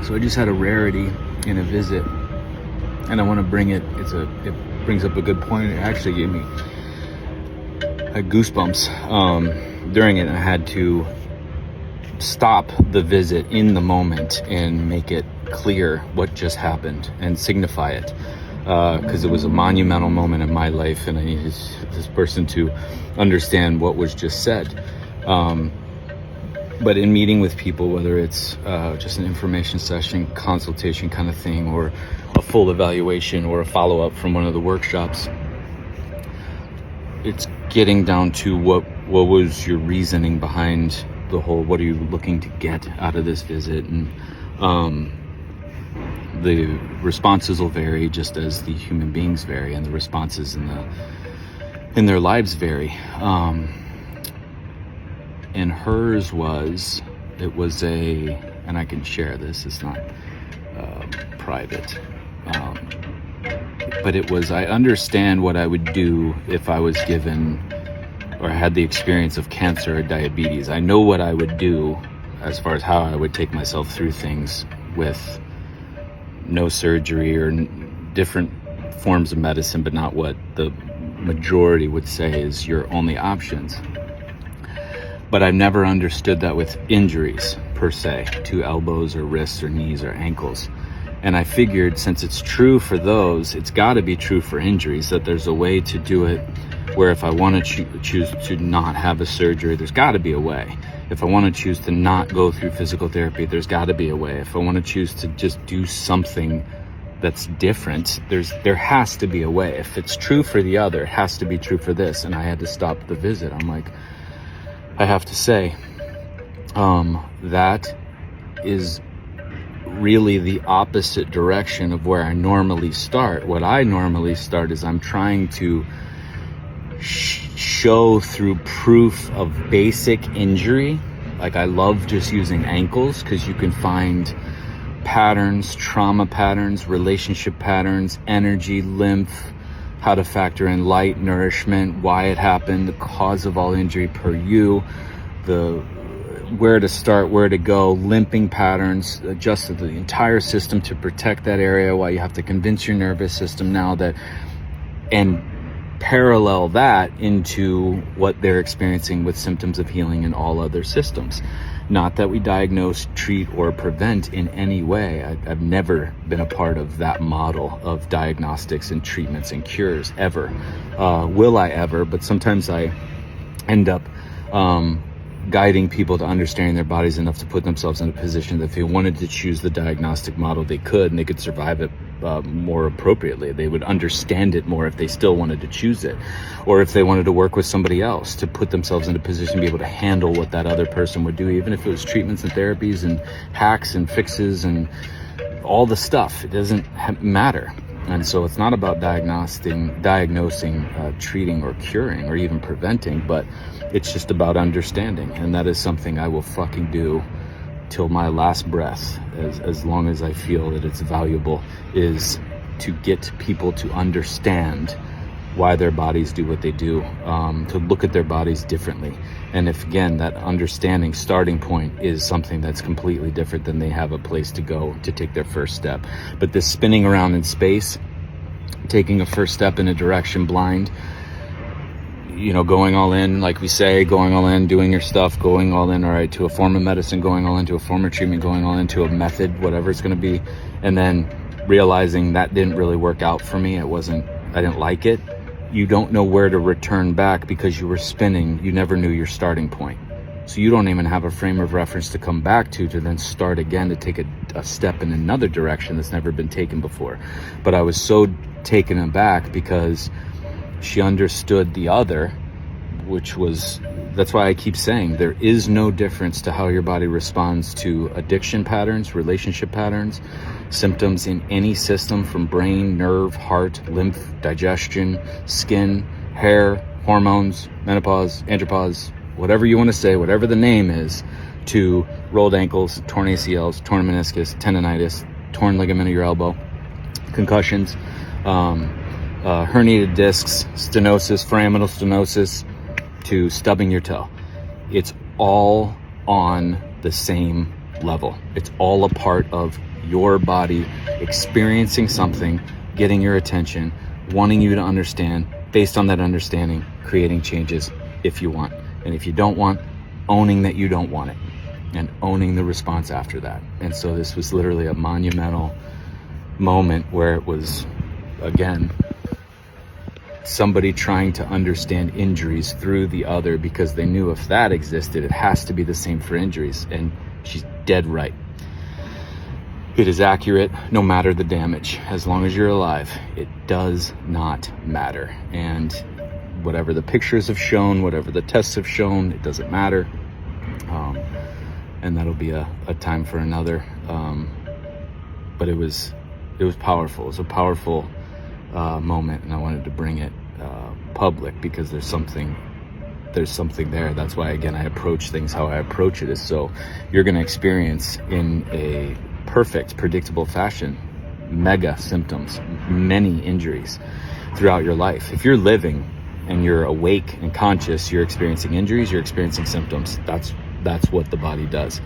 So I just had a rarity in a visit, and I want to bring it. It brings up a good point. It actually gave me goosebumps during it. I had to stop the visit in the moment and make it clear what just happened and signify it, because it was a monumental moment in my life, and I needed this person to understand what was just said. But in meeting with people, whether it's just an information session, consultation kind of thing, or a full evaluation or a follow-up from one of the workshops, it's getting down to what was your reasoning behind the whole, what are you looking to get out of this visit? And the responses will vary, just as the human beings vary, and the responses in their lives vary. And hers was, and I can share this, it's not private, but it was, I understand what I would do if I was given or had the experience of cancer or diabetes. I know what I would do as far as how I would take myself through things with no surgery or different forms of medicine, but not what the majority would say is your only options. But I've never understood that with injuries per se, to elbows or wrists or knees or ankles. And I figured, since it's true for those, it's got to be true for injuries, that there's a way to do it where if I want to choose to not have a surgery, there's got to be a way. If I want to choose to not go through physical therapy, there's got to be a way. If I want to choose to just do something that's different, there has to be a way. If it's true for the other, it has to be true for this. And I had to stop the visit. I'm like, I have to say, that is really the opposite direction of where I normally start. What I normally start is I'm trying to show through proof of basic injury. Like, I love just using ankles because you can find patterns, trauma patterns, relationship patterns, energy, lymph, how to factor in light, nourishment, why it happened, the cause of all injury per you, where to start, where to go, limping patterns, adjust the entire system to protect that area, while you have to convince your nervous system now that, and parallel that into what they're experiencing with symptoms of healing in all other systems. Not that we diagnose, treat, or prevent in any way. I've never been a part of that model of diagnostics and treatments and cures, ever. Will I ever? But sometimes I end up guiding people to understanding their bodies enough to put themselves in a position that if they wanted to choose the diagnostic model, they could, and they could survive it more appropriately. They would understand it more if they still wanted to choose it, or if they wanted to work with somebody else to put themselves in a position to be able to handle what that other person would do, even if it was treatments and therapies and hacks and fixes and all the stuff. It doesn't matter. And so it's not about diagnosing, treating, or curing, or even preventing, but it's just about understanding. And that is something I will fucking do till my last breath, as long as I feel that it's valuable, is to get people to understand why their bodies do what they do, to look at their bodies differently. And if, again, that understanding starting point is something that's completely different, then they have a place to go to take their first step. But this spinning around in space, taking a first step in a direction blind, going all in, like we say, going all in, doing your stuff, going all in, all right, to a form of medicine, going all into a form of treatment, going all into a method, whatever it's going to be, and then realizing that didn't really work out for me. I didn't like it. You don't know where to return back because you were spinning. You never knew your starting point. So you don't even have a frame of reference to come back to then start again, to take a step in another direction that's never been taken before. But I was so taken aback because she understood the other, that's why I keep saying there is no difference to how your body responds to addiction patterns, relationship patterns, symptoms in any system, from brain, nerve, heart, lymph, digestion, skin, hair, hormones, menopause, andropause, whatever you want to say, whatever the name is, to rolled ankles, torn ACLs, torn meniscus, tendonitis, torn ligament of your elbow, concussions, herniated discs, stenosis, foraminal stenosis, to stubbing your toe. It's all on the same level. It's all a part of your body experiencing something, getting your attention, wanting you to understand, based on that understanding, creating changes if you want. And if you don't want, owning that you don't want it and owning the response after that. And so this was literally a monumental moment where it was, again, somebody trying to understand injuries through the other, because they knew if that existed, it has to be the same for injuries. And she's dead right. It is accurate no matter the damage. As long as you're alive, it does not matter. And whatever the pictures have shown, whatever the tests have shown, it doesn't matter. And that'll be a time for another. But it was powerful. It was a powerful moment, and I wanted to bring it public because there's something there. That's why, again, I approach things how I approach it, is so you're going to experience in a perfect, predictable fashion mega symptoms, many injuries throughout your life. If you're living and you're awake and conscious, you're experiencing injuries, you're experiencing symptoms. That's what the body does.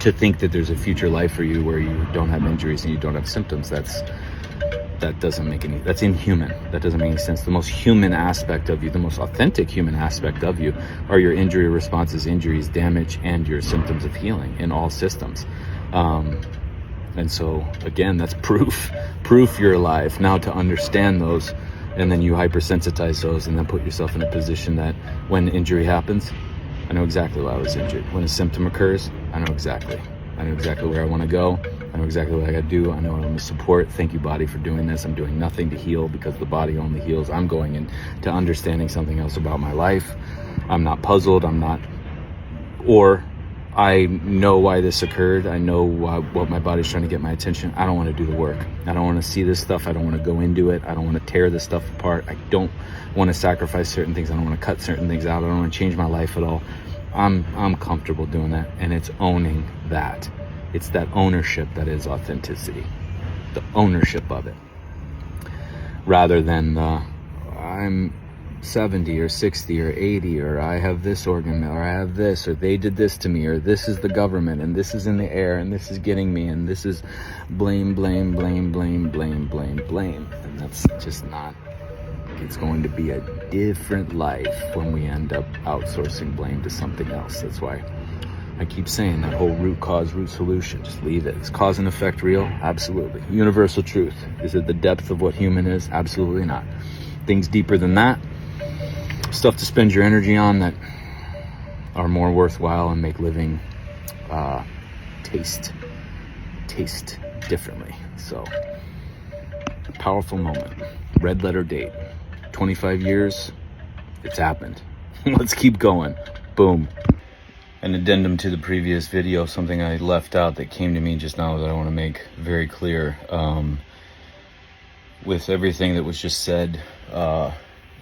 To think that there's a future life for you where you don't have injuries and you don't have symptoms, that doesn't make any, that's inhuman. That doesn't make any sense. The most human aspect of you, the most authentic human aspect of you, are your injury responses, injuries, damage, and your symptoms of healing in all systems. And so, again, that's proof you're alive. Now to understand those, and then you hypersensitize those, and then put yourself in a position that when injury happens, I know exactly why I was injured. When a symptom occurs, I know exactly where I want to go. I know exactly what I got to do. I know what I'm going to support. Thank you, body, for doing this. I'm doing nothing to heal because the body only heals. I'm going into understanding something else about my life. I'm not puzzled. Or I know why this occurred. I know what my body's trying to get my attention. I don't want to do the work. I don't want to see this stuff. I don't want to go into it. I don't want to tear this stuff apart. I don't want to sacrifice certain things. I don't want to cut certain things out. I don't want to change my life at all. I'm comfortable doing that, and it's owning that. It's that ownership that is authenticity, the ownership of it, rather than I'm 70 or 60 or 80, or I have this organ, or I have this, or they did this to me, or this is the government, and this is in the air, and this is getting me, and this is blame. And that's just not. It's going to be a different life when we end up outsourcing blame to something else. That's why I keep saying that whole root cause, root solution. Just leave it. Is cause and effect real? Absolutely. Universal truth. Is it the depth of what human is? Absolutely not. Things deeper than that, stuff to spend your energy on that are more worthwhile and make living taste differently. So, powerful moment. Red letter date. 25 years, it's happened. Let's keep going. Boom. An addendum to the previous video, something I left out that came to me just now that I want to make very clear. With everything that was just said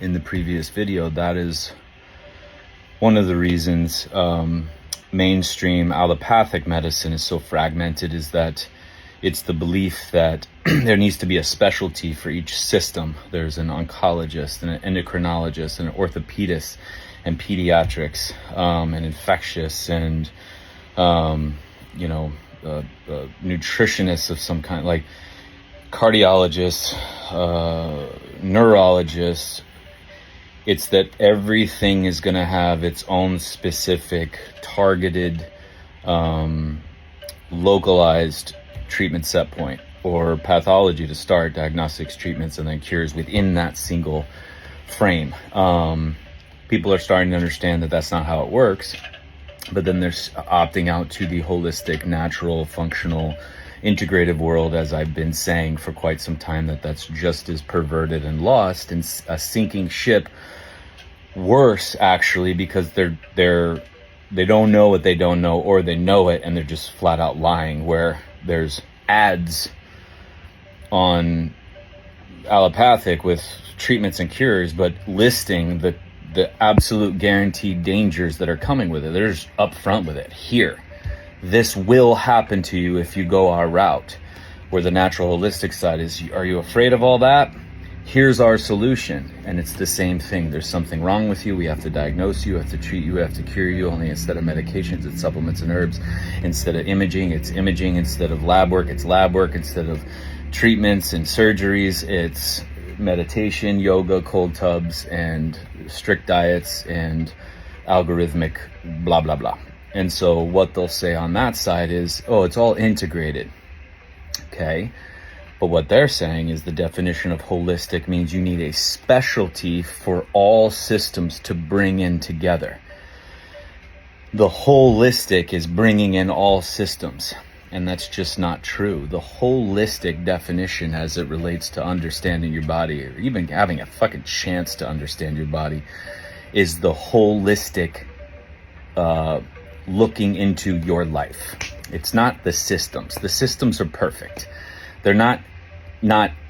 in the previous video, that is one of the reasons mainstream allopathic medicine is so fragmented, is that it's the belief that there needs to be a specialty for each system. There's an oncologist, and an endocrinologist, and an orthopedist, and pediatrics, and infectious, and nutritionists of some kind, like cardiologists, neurologists. It's that everything is going to have its own specific, targeted, localized treatment set point, or pathology to start, diagnostics, treatments, and then cures within that single frame. People are starting to understand that that's not how it works, but then they're opting out to the holistic, natural, functional, integrative world, as I've been saying for quite some time, that's just as perverted and lost, and a sinking ship. Worse, actually, because they don't know what they don't know, or they know it and they're just flat out lying, where there's ads on allopathic with treatments and cures, but listing the absolute guaranteed dangers that are coming with it. They're just upfront with it. Here, this will happen to you if you go our route, where the natural holistic side is, are you afraid of all that? here's our solution. And it's the same thing. There's something wrong with you. We have to diagnose you, we have to treat you, we have to cure you. Only instead of medications, it's supplements and herbs. Instead of imaging, it's imaging. Instead of lab work, it's lab work. Instead of treatments and surgeries, it's meditation, yoga, cold tubs, and strict diets, and algorithmic blah, blah, blah. And so what they'll say on that side is, oh, it's all integrated. Okay. But what they're saying is the definition of holistic means you need a specialty for all systems to bring in together. The holistic is bringing in all systems. And that's just not true. The holistic definition as it relates to understanding your body, or even having a fucking chance to understand your body, is the holistic looking into your life. It's not the systems. The systems are perfect. They're not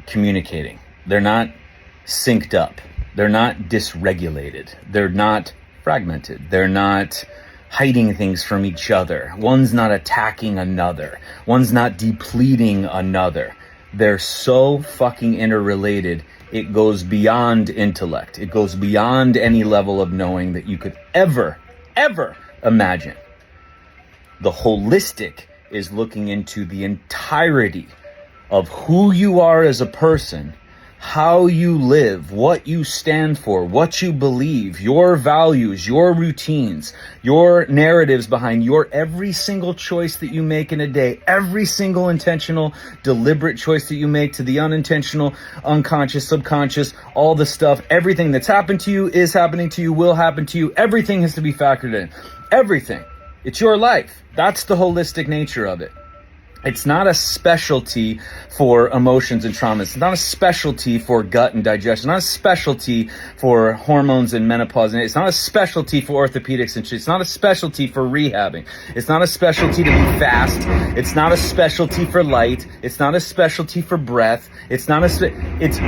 communicating. They're not synced up. They're not dysregulated. They're not fragmented. They're not hiding things from each other. One's not attacking another. One's not depleting another. They're so fucking interrelated. It goes beyond intellect. It goes beyond any level of knowing that you could ever imagine. The holistic is looking into the entirety of who you are as a person, how you live, what you stand for, what you believe, your values, your routines, your narratives behind your every single choice that you make in a day, every single intentional, deliberate choice that you make, to the unintentional, unconscious, subconscious, all the stuff, everything that's happened to you, is happening to you, will happen to you, everything has to be factored in. Everything. It's your life. That's the holistic nature of it. It's not a specialty for emotions and traumas. It's not a specialty for gut and digestion. It's not a specialty for hormones and menopause. It's not a specialty for orthopedics and shit. It's not a specialty for rehabbing. It's not a specialty to be fast. It's not a specialty for light. It's not a specialty for breath. It's not it's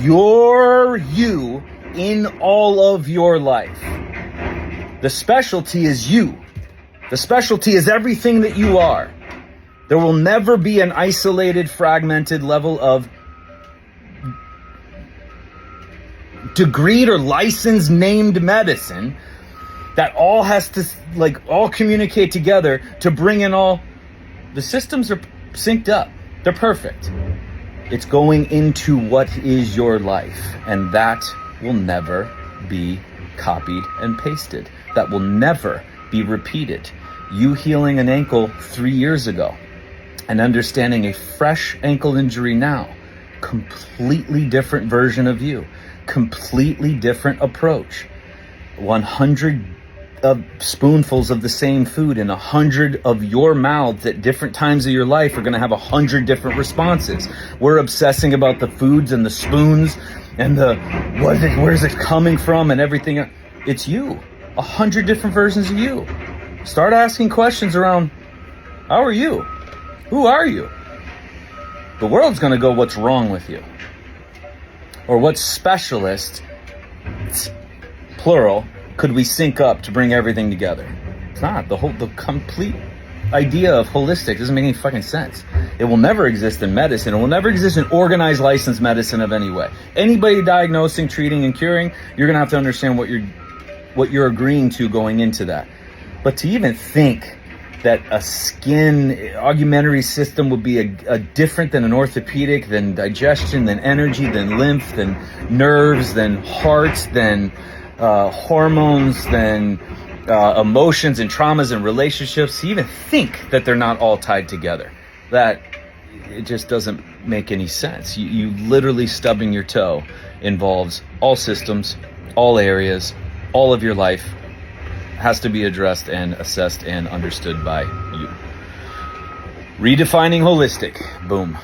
your you in all of your life. The specialty is you. The specialty is everything that you are. There will never be an isolated, fragmented level of degreed or licensed named medicine that all has to, all communicate together to bring in all. The systems are synced up. They're perfect. It's going into what is your life, and that will never be copied and pasted. That will never be repeated. You healing an ankle 3 years ago and understanding a fresh ankle injury now, completely different version of you, completely different approach. 100 spoonfuls of the same food in 100 of your mouths at different times of your life are going to have 100 different responses. We're obsessing about the foods and the spoons and where's it coming from and everything. It's you. 100 different versions of you. Start asking questions around, how are you? Who are you? The world's going to go, what's wrong with you? Or what specialist, plural, could we sync up to bring everything together? It's not. The complete idea of holistic doesn't make any fucking sense. It will never exist in medicine. It will never exist in organized licensed medicine of any way. Anybody diagnosing, treating, and curing, you're going to have to understand what you're agreeing to going into that. But to even think that a skin augmentary system would be a different than an orthopedic, than digestion, than energy, than lymph, than nerves, than hearts, than hormones, than emotions and traumas and relationships, to even think that they're not all tied together, that it just doesn't make any sense. You literally stubbing your toe involves all systems, all areas, all of your life has to be addressed and assessed and understood by you. Redefining holistic. Boom.